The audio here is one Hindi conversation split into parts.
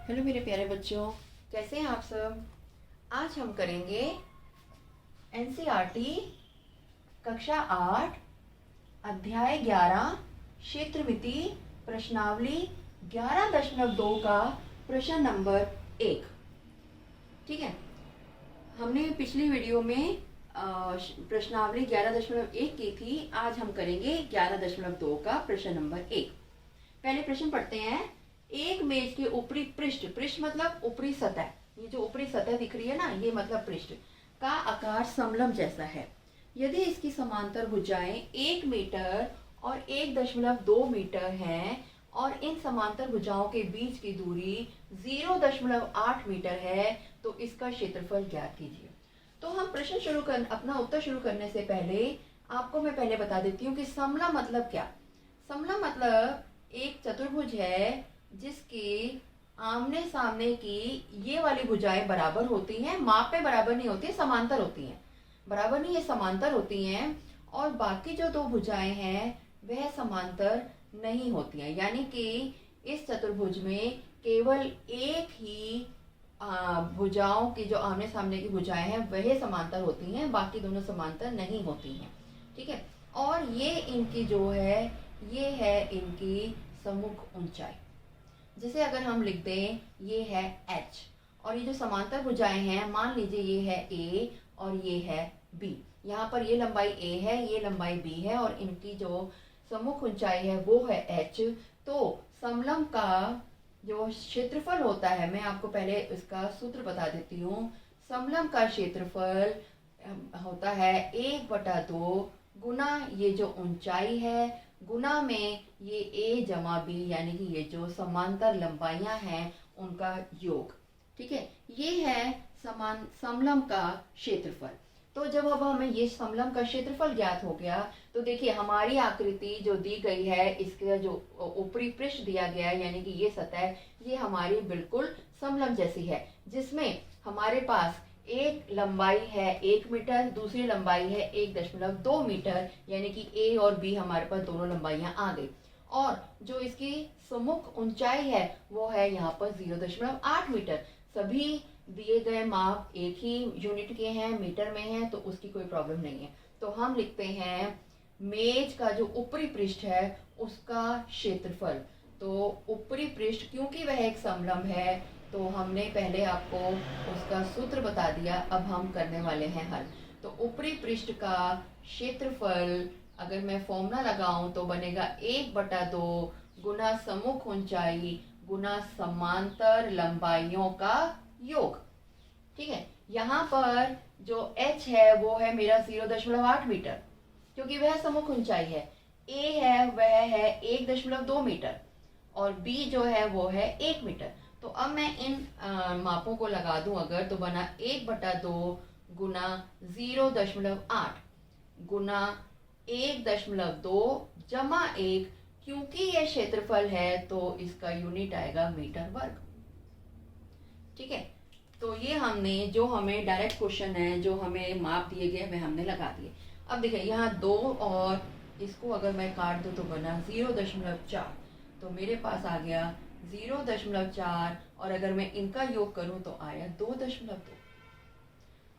हेलो मेरे प्यारे बच्चों, कैसे हैं आप सब। आज हम करेंगे एनसीईआरटी कक्षा 8 अध्याय 11 क्षेत्रमिति प्रश्नावली 11.2 का प्रश्न नंबर 1। ठीक है, हमने पिछली वीडियो में प्रश्नावली 11.1 की थी। आज हम करेंगे 11.2 का प्रश्न नंबर 1। पहले प्रश्न पढ़ते हैं। एक मेज के ऊपरी पृष्ठ, पृष्ठ मतलब ऊपरी सतह, ये जो ऊपरी सतह दिख रही है ना, ये मतलब पृष्ठ का आकार समलंब जैसा है। यदि इसकी समांतर भुजाएं 1 मीटर और 1.2 मीटर हैं और इन समांतर भुजाओं के बीच की दूरी 0.8 मीटर है, तो इसका क्षेत्रफल ज्ञात कीजिए। तो हम प्रश्न अपना उत्तर शुरू करने से पहले आपको मैं पहले बता देती हूँ कि समलंब मतलब क्या। समलंब मतलब एक चतुर्भुज है जिसकी आमने सामने की ये वाली भुजाएं बराबर होती हैं, माप में बराबर नहीं होती, समांतर होती हैं। बराबर नहीं, ये समांतर होती हैं, और बाकी जो दो भुजाएं हैं वह समांतर नहीं होती हैं। यानी कि इस चतुर्भुज में केवल एक ही भुजाओं की जो आमने सामने की भुजाएं हैं वह समांतर होती हैं, बाकी दोनों समांतर नहीं होती हैं। ठीक है, और ये इनकी जो है, ये है इनकी सम्मुख ऊंचाई। जैसे अगर हम लिख दें ये है h, और ये जो समांतर भुजाएं हैं, मान लीजिए ये है a और ये है b। यहाँ पर ये लंबाई a है, ये लंबाई b है, और इनकी जो सम्मुख ऊंचाई है वो है h। तो समलंब का जो क्षेत्रफल होता है, मैं आपको पहले इसका सूत्र बता देती हूँ। समलंब का क्षेत्रफल होता है 1/2 गुना ये जो ऊंचाई है गुना में ये a जमा b, यानी कि ये जो समांतर लंबाइयां हैं उनका योग। ठीक है, ये है समलंब का क्षेत्रफल। तो जब अब हमें ये समलंब का क्षेत्रफल ज्ञात हो गया, तो देखिए हमारी आकृति जो दी गई है, इसका जो ऊपरी पृष्ठ दिया गया है, यानी कि ये सतह, ये हमारी बिल्कुल समलंब जैसी है, जिसमें हमारे पास एक लंबाई है 1 मीटर, दूसरी लंबाई है 1.2 मीटर, यानी कि ए और बी हमारे पास दोनों लंबाइयां आ गई। और जो इसकी सम्मुख ऊंचाई है वो है यहाँ पर 0.8 मीटर। सभी दिए गए माप एक ही यूनिट के हैं, मीटर में हैं, तो उसकी कोई प्रॉब्लम नहीं है। तो हम लिखते हैं मेज का जो ऊपरी पृष्ठ है उसका क्षेत्रफल। तो ऊपरी पृष्ठ, क्योंकि वह एक समलंब है, तो हमने पहले आपको उसका सूत्र बता दिया। अब हम करने वाले हैं हल। तो ऊपरी पृष्ठ का क्षेत्रफल अगर मैं फॉर्मूला लगाऊं तो बनेगा 1/2 गुना सम्मुख ऊंचाई गुना समांतर लंबाइयों का योग। ठीक है, यहाँ पर जो h है वो है मेरा 0.8 मीटर, क्योंकि वह सम्मुख ऊंचाई है। a है वह है 1.2 मीटर, और b जो है वो है 1 मीटर। तो अब मैं इन मापों को लगा दूं अगर, तो बना 1/2 गुना 0.8 गुना 1.2 जमा 1, क्योंकि यह क्षेत्रफल है तो इसका यूनिट आएगा मीटर वर्ग। ठीक है, तो ये हमने जो हमें डायरेक्ट क्वेश्चन है, जो हमें माप दिए गए वह हमने लगा दिए। अब देखिए यहाँ 2 और इसको अगर मैं काट दूं तो बना 0.4, तो मेरे पास आ गया 0.4, और अगर मैं इनका योग करूं तो आया 2.2।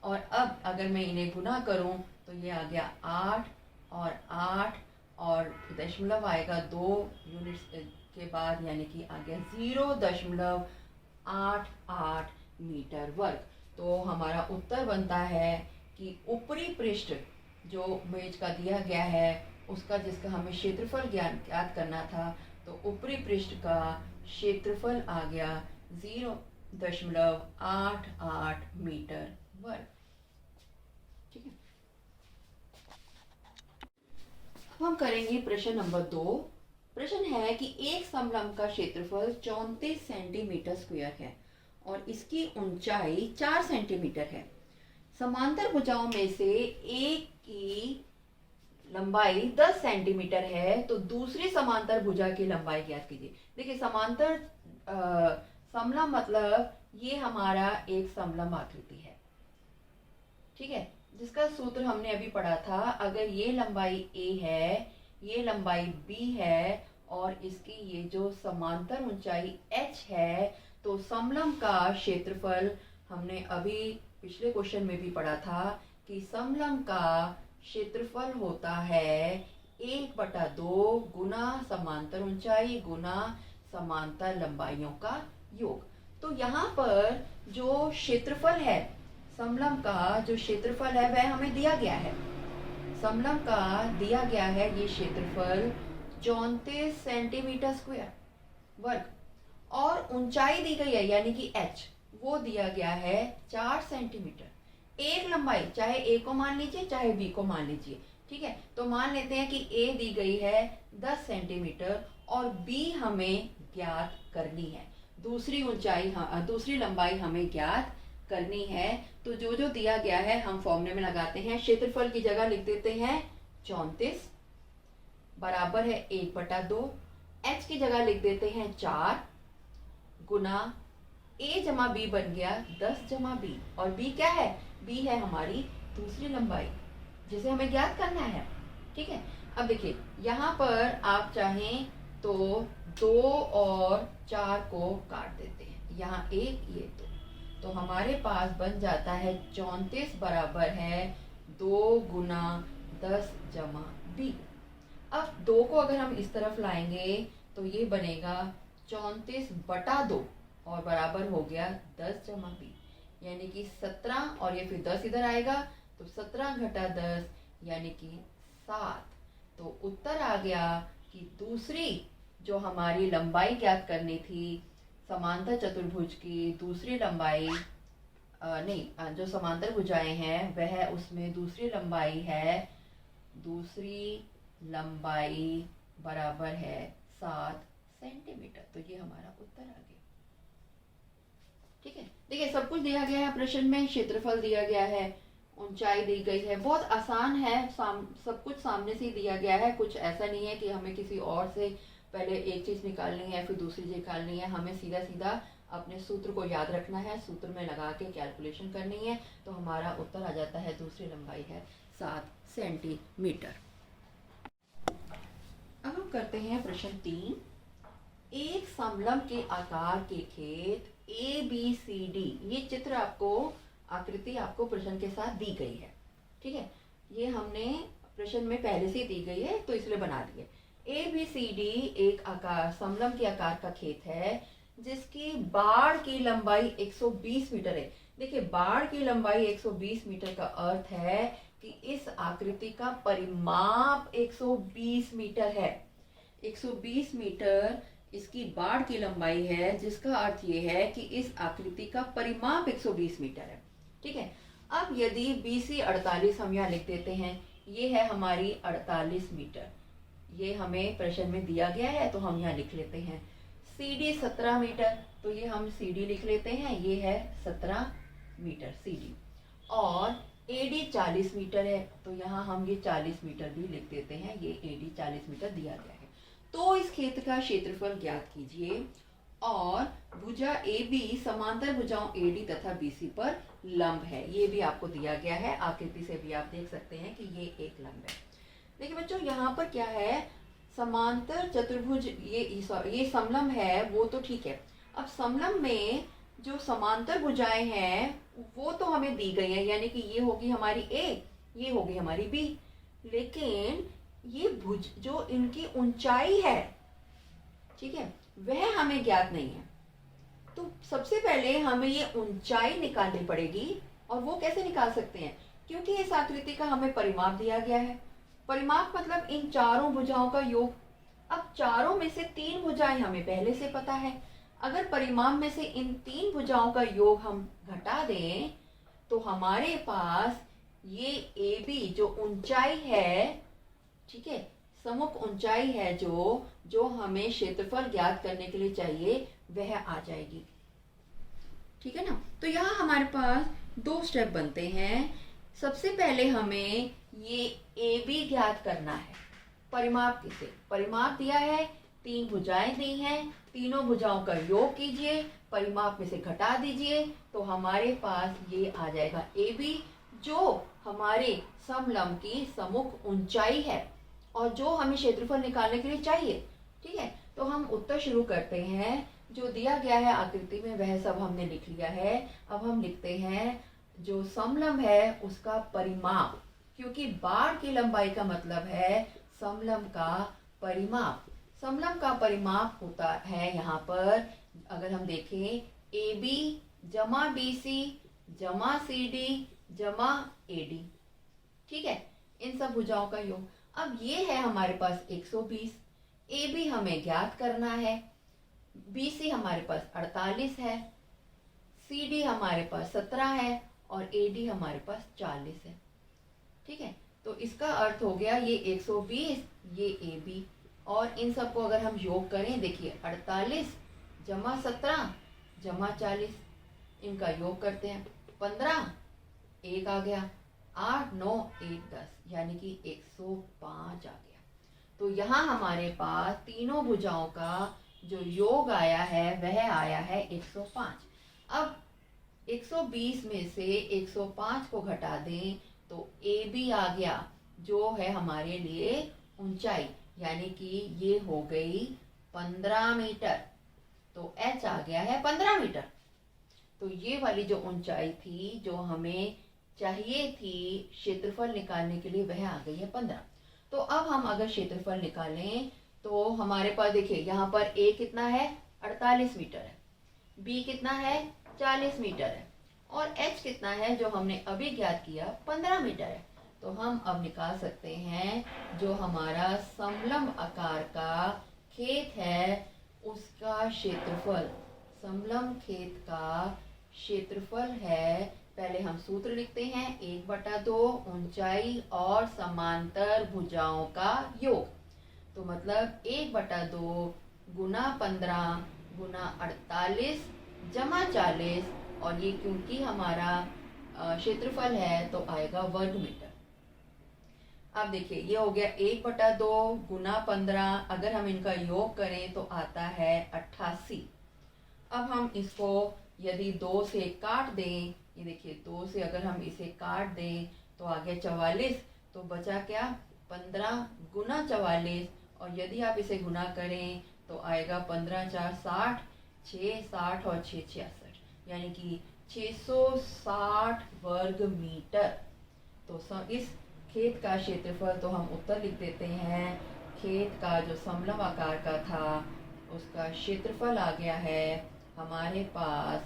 और अब अगर मैं इन्हें गुना करूं तो ये आ गया 8 और 8, और दशमलव आएगा 2 यूनिट्स के बाद, यानी कि आ गया 0.88 मीटर वर्ग। तो हमारा उत्तर बनता है कि ऊपरी पृष्ठ जो मेज का दिया गया है उसका, जिसका हमें क्षेत्रफल ज्ञात करना था, तो ऊपरी पृष्ठ का क्षेत्रफल आ गया 0.88 मीटर वर्ग। ठीक है, अब हम करेंगे प्रश्न नंबर 2। प्रश्न है कि एक समलंब का क्षेत्रफल 34 सेंटीमीटर स्क्वायर है और इसकी ऊंचाई 4 सेंटीमीटर है। समांतर भुजाओं में से एक की लंबाई 10 सेंटीमीटर है, तो दूसरी समांतर भुजा की लंबाई ज्ञात कीजिए। देखिए समलंब मतलब ये हमारा एक समलंब आकृति है। ठीक है, जिसका सूत्र हमने अभी पढ़ा था। अगर ये लंबाई a है, ये लंबाई b है, और इसकी ये जो समांतर ऊंचाई h है, तो समलंब का क्षेत्रफल हमने अभी पिछले क्वेश्चन में भी पढ़ा था कि समलंब का क्षेत्रफल होता है 1/2 गुना समांतर ऊंचाई गुना समांतर लंबाइयों का योग। तो यहाँ पर जो क्षेत्रफल है, समलंब का जो क्षेत्रफल है वह हमें दिया गया है। समलंब का दिया गया है ये क्षेत्रफल 34 सेंटीमीटर स्क्वायर वर्ग, और ऊंचाई दी गई है यानी कि h वो दिया गया है 4 सेंटीमीटर। एक लंबाई, चाहे a को मान लीजिए चाहे b को मान लीजिए, ठीक है। तो मान लेते हैं कि a दी गई है 10 सेंटीमीटर और b हमें ज्ञात करनी है। दूसरी ऊंचाई, दूसरी लंबाई हमें ज्ञात करनी है। तो जो जो दिया गया है हम फॉर्मूले में लगाते हैं। क्षेत्रफल की जगह लिख देते हैं 34 बराबर है 1/2, h की जगह लिख देते हैं 4 गुना a जमा b बन गया 10 जमा b, और b क्या है? b है हमारी दूसरी लंबाई जिसे हमें ज्ञात करना है, ठीक है। अब देखिए यहाँ पर आप चाहें तो 2 और 4 को काट देते हैं, यहाँ 1 ये 2, तो हमारे पास बन जाता है 34 बराबर है 2 गुना 10 जमा b। अब 2 को अगर हम इस तरफ लाएंगे तो ये बनेगा 34/2 और बराबर हो गया 10 जमा b, यानी कि 17, और ये फिर 10 इधर आएगा तो 17 घटा 10 यानी कि 7। तो उत्तर आ गया कि दूसरी जो हमारी लंबाई ज्ञात करनी थी समांतर चतुर्भुज की, दूसरी लंबाई जो समांतर भुजाएं हैं वह उसमें दूसरी लंबाई है, दूसरी लंबाई बराबर है 7 सेंटीमीटर। तो ये हमारा उत्तर आ गया, ठीक है। देखिए सब कुछ दिया गया है प्रश्न में, क्षेत्रफल दिया गया है, ऊंचाई दी गई है, बहुत आसान है। सब कुछ सामने से ही दिया गया है, कुछ ऐसा नहीं है कि हमें किसी और से पहले एक चीज निकालनी है फिर दूसरी चीज निकालनी है। हमें सीधा सीधा अपने सूत्र को याद रखना है, सूत्र में लगा के कैलकुलेशन करनी है, तो हमारा उत्तर आ जाता है दूसरी लंबाई है 7 सेंटीमीटर। अब हम करते हैं प्रश्न 3। एक समलंब के आकार के खेत ABCD, ये चित्र आपको, आकृति आपको प्रश्न के साथ दी गई है, ठीक है। ये हमने प्रश्न में पहले से दी गई है तो इसलिए बना दिए। ABCD एक आकार, समलंब के आकार का खेत है जिसकी बाड़ की लंबाई 120 मीटर है। देखिए बाड़ की लंबाई 120 मीटर का अर्थ है कि इस आकृति का परिमाप 120 मीटर है। 120 मीटर इसकी बाड़ की लंबाई है, जिसका अर्थ ये है कि इस आकृति का परिमाप 120 मीटर है, ठीक है। अब यदि BC 48 हम यहाँ लिख देते हैं, ये है हमारी 48 मीटर, ये हमें प्रश्न में दिया गया है तो हम यहाँ लिख लेते हैं। CD 17 मीटर, तो ये हम CD लिख लेते हैं, ये है 17 मीटर CD। और AD 40 मीटर है तो यहाँ हम ये 40 मीटर भी लिख देते हैं, ये AD 40 मीटर दिया गया है। तो इस खेत का क्षेत्रफल ज्ञात कीजिए और भुजा AB समांतर भुजाओं AD तथा BC पर लंब है। ये भी आपको दिया गया है, आकृति से भी आप देख सकते हैं कि ये एक लंब है। देखिए बच्चों यहाँ पर क्या है, समांतर चतुर्भुज, ये समलंब है वो तो ठीक है। अब समलंब में जो समांतर भुजाएं हैं वो तो हमें दी गई है, यानी कि ये होगी हमारी A, ये होगी हमारी B, लेकिन ये भुज जो इनकी ऊंचाई है, ठीक है, वह हमें ज्ञात नहीं है। तो सबसे पहले हमें ये ऊंचाई निकालनी पड़ेगी, और वो कैसे निकाल सकते हैं, क्योंकि इस आकृति का हमें परिमाप दिया गया है। परिमाप मतलब इन चारों भुजाओं का योग। अब चारों में से 3 भुजाएं हमें पहले से पता है, अगर परिमाप में से इन 3 भुजाओं का योग हम घटा दें तो हमारे पास ये AB जो ऊंचाई है, ठीक है, सम्मुख ऊंचाई है जो हमें क्षेत्रफल ज्ञात करने के लिए चाहिए, वह आ जाएगी, ठीक है ना। तो यहाँ हमारे पास 2 स्टेप बनते हैं। सबसे पहले हमें ये AB ज्ञात करना है। परिमाप किसे, परिमाप दिया है, 3 भुजाएं दी हैं, तीनों भुजाओं का योग कीजिए, परिमाप में से घटा दीजिए, तो हमारे पास ये आ जाएगा AB, जो हमारे समलंब की सम्मुख ऊंचाई है और जो हमें क्षेत्रफल निकालने के लिए चाहिए, ठीक है। तो हम उत्तर शुरू करते हैं। जो दिया गया है आकृति में वह सब हमने लिख लिया है। अब हम लिखते हैं जो समलंब है उसका परिमाप, क्योंकि बाड़ की लंबाई का मतलब है समलंब का परिमाप। समलंब का परिमाप होता है यहाँ पर, अगर हम देखें, AB जमा BC जमा CD जमा AD। ठीक है, इन सब भुजाओं का योग। अब ये है हमारे पास 120, AB हमें ज्ञात करना है, BC हमारे पास 48 है, CD हमारे पास 17 है और AD हमारे पास 40 है। ठीक है, तो इसका अर्थ हो गया ये 120, ये AB, और इन सबको अगर हम योग करें, देखिए 48 जमा 17 जमा 40, इनका योग करते हैं, 15, 1 आ गया, 8 9 1 10, यानी कि 105 आ गया। तो यहाँ हमारे पास तीनों भुजाओं का जो योग आया है वह आया है 105। अब 120 में से 105 को घटा दें तो AB आ गया, जो है हमारे लिए ऊंचाई, यानी कि ये हो गई 15 मीटर। तो H आ गया है 15 मीटर। तो ये वाली जो ऊंचाई थी, जो हमें चाहिए थी क्षेत्रफल निकालने के लिए, वह आ गई है 15। तो अब हम अगर क्षेत्रफल निकालें तो हमारे पास देखिए यहाँ पर A कितना है, 48 मीटर है, B कितना है, 40 मीटर है, और H कितना है जो हमने अभी ज्ञात किया, 15 मीटर है। तो हम अब निकाल सकते हैं जो हमारा समलंब आकार का खेत है उसका क्षेत्रफल। समलंब खेत का क्षेत्रफल है, पहले हम सूत्र लिखते हैं, 1/2 ऊंचाई और समांतर भुजाओं का योग। तो मतलब 1/2 गुना 15 गुना 48 जमा 40, और ये क्योंकि हमारा क्षेत्रफल है तो आएगा वर्ग मीटर। अब देखिए ये हो गया 1/2 गुना 15, अगर हम इनका योग करें तो आता है 88। अब हम इसको यदि 2 से काट दें, ये देखिए 2 से अगर हम इसे काट दें तो आ गया 44, तो बचा क्या, 15 गुना 44, और यदि आप इसे गुना करें तो आएगा 15 4 60, 6 60 और 6 66, यानी कि 660 वर्ग मीटर। तो इस खेत का क्षेत्रफल, तो हम उत्तर लिख देते हैं, खेत का जो समलंब आकार का था उसका क्षेत्रफल आ गया है हमारे पास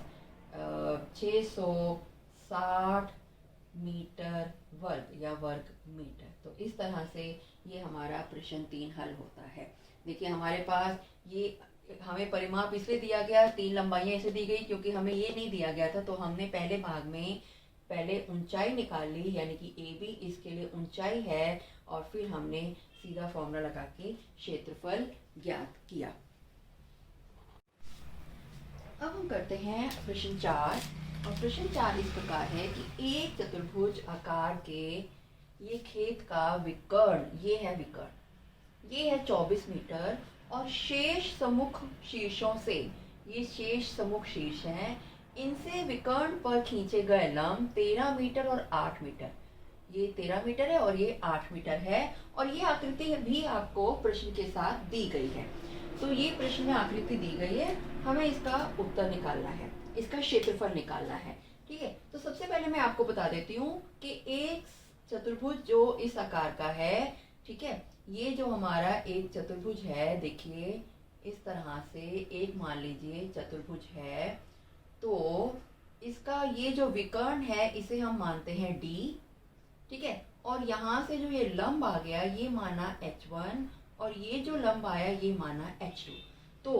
660 मीटर वर्ग या वर्ग मीटर। तो इस तरह से ये हमारा प्रश्न 3 हल होता है। देखिए हमारे पास ये हमें परिमाप इसलिए दिया गया, 3 लंबाइयाँ इसे दी गई क्योंकि हमें ये नहीं दिया गया था। तो हमने पहले भाग में पहले ऊंचाई निकाली, यानी कि AB इसके लिए ऊंचाई है, और फिर हमने सीधा फॉर्मूला लगा के क्षेत्रफल ज्ञात किया। अब हम करते हैं प्रश्न 4, और प्रश्न 4 इस प्रकार है कि एक चतुर्भुज आकार के ये खेत का विकर्ण, ये है विकर्ण, ये है 24 मीटर, और शेष सम्मुख शीर्षों से, ये शेष सम्मुख शीर्ष हैं, इनसे विकर्ण पर खींचे गए लंब 13 मीटर और 8 मीटर। ये 13 मीटर है और ये 8 मीटर है, और ये आकृति भी आपको प्रश्न के साथ दी गई है। तो ये प्रश्न में आकृति दी गई है, हमें इसका उत्तर निकालना है, इसका क्षेत्रफल निकालना है। ठीक है, तो सबसे पहले मैं आपको बता देती हूँ कि एक चतुर्भुज जो इस आकार का है, ठीक है, ये जो हमारा एक चतुर्भुज है, देखिए इस तरह से एक मान लीजिए चतुर्भुज है, तो इसका ये जो विकर्ण है इसे हम मानते हैं D, ठीक है, और यहाँ से जो ये लंब आ गया ये माना H1, और ये जो लंब आया ये माना H2। तो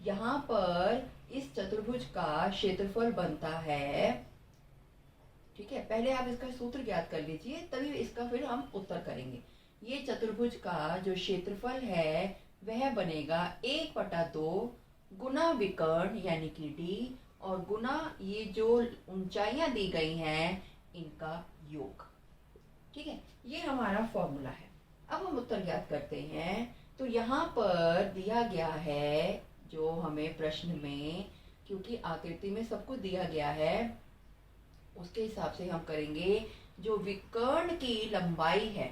यहाँ पर इस चतुर्भुज का क्षेत्रफल बनता है, ठीक है, पहले आप इसका सूत्र ज्ञात कर लीजिए तभी इसका फिर हम उत्तर करेंगे। ये चतुर्भुज का जो क्षेत्रफल है वह बनेगा 1/2 गुना विकर्ण यानी कि D, और गुना ये जो ऊंचाइयां दी गई हैं इनका योग। ठीक है, ये हमारा फॉर्मूला है। अब हम उत्तर ज्ञात करते हैं। तो यहाँ पर दिया गया है जो हमें प्रश्न में, क्योंकि आकृति में सब कुछ दिया गया है, उसके हिसाब से हम करेंगे। जो विकर्ण की लंबाई है,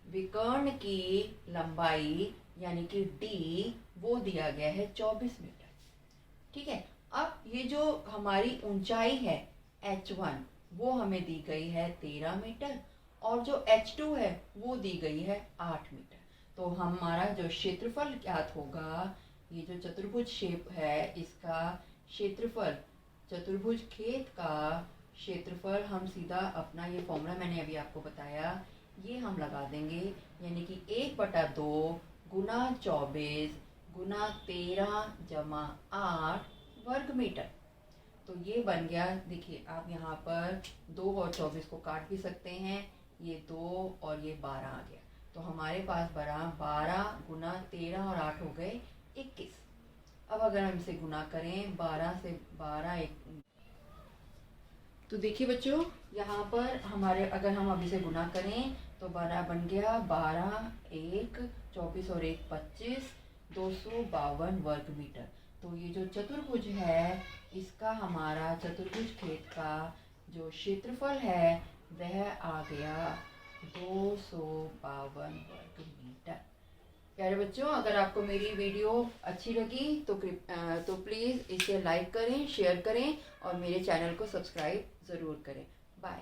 विकर्ण की लंबाई यानी कि D, वो दिया गया है 24 मीटर। ठीक है। अब ये जो हमारी ऊंचाई है h1 वो हमें दी गई है 13 मीटर और जो h2 है वो दी गई है 8 मीटर। तो हमारा जो क्षेत्रफल ज्ञात होगा, ये जो चतुर्भुज शेप है इसका क्षेत्रफल, चतुर्भुज खेत का क्षेत्रफल हम सीधा अपना ये फॉर्मूला मैंने अभी आपको बताया ये हम लगा देंगे, यानी कि 1/2 गुना 24 गुना 13 जमा 8 वर्ग मीटर। तो ये बन गया, देखिए आप यहाँ पर 2 और 24 को काट भी सकते हैं, ये 2 और ये 12 आ गया। तो हमारे पास बना 12 गुना 13 और 8 हो गए 21। अब अगर हम इसे गुना करें 12 से 12 तो देखिए बच्चों यहाँ पर हमारे अगर हम अभी से गुना करें तो 12 बन गया 12 1 24 और 1 25 252 वर्ग मीटर। तो ये जो चतुर्भुज है इसका हमारा चतुर्भुज खेत का जो क्षेत्रफल है वह आ गया 252 वर्ग मीटर। प्यारे बच्चों, अगर आपको मेरी वीडियो अच्छी लगी तो प्लीज़ इसे लाइक करें, शेयर करें और मेरे चैनल को सब्सक्राइब ज़रूर करें। बाय।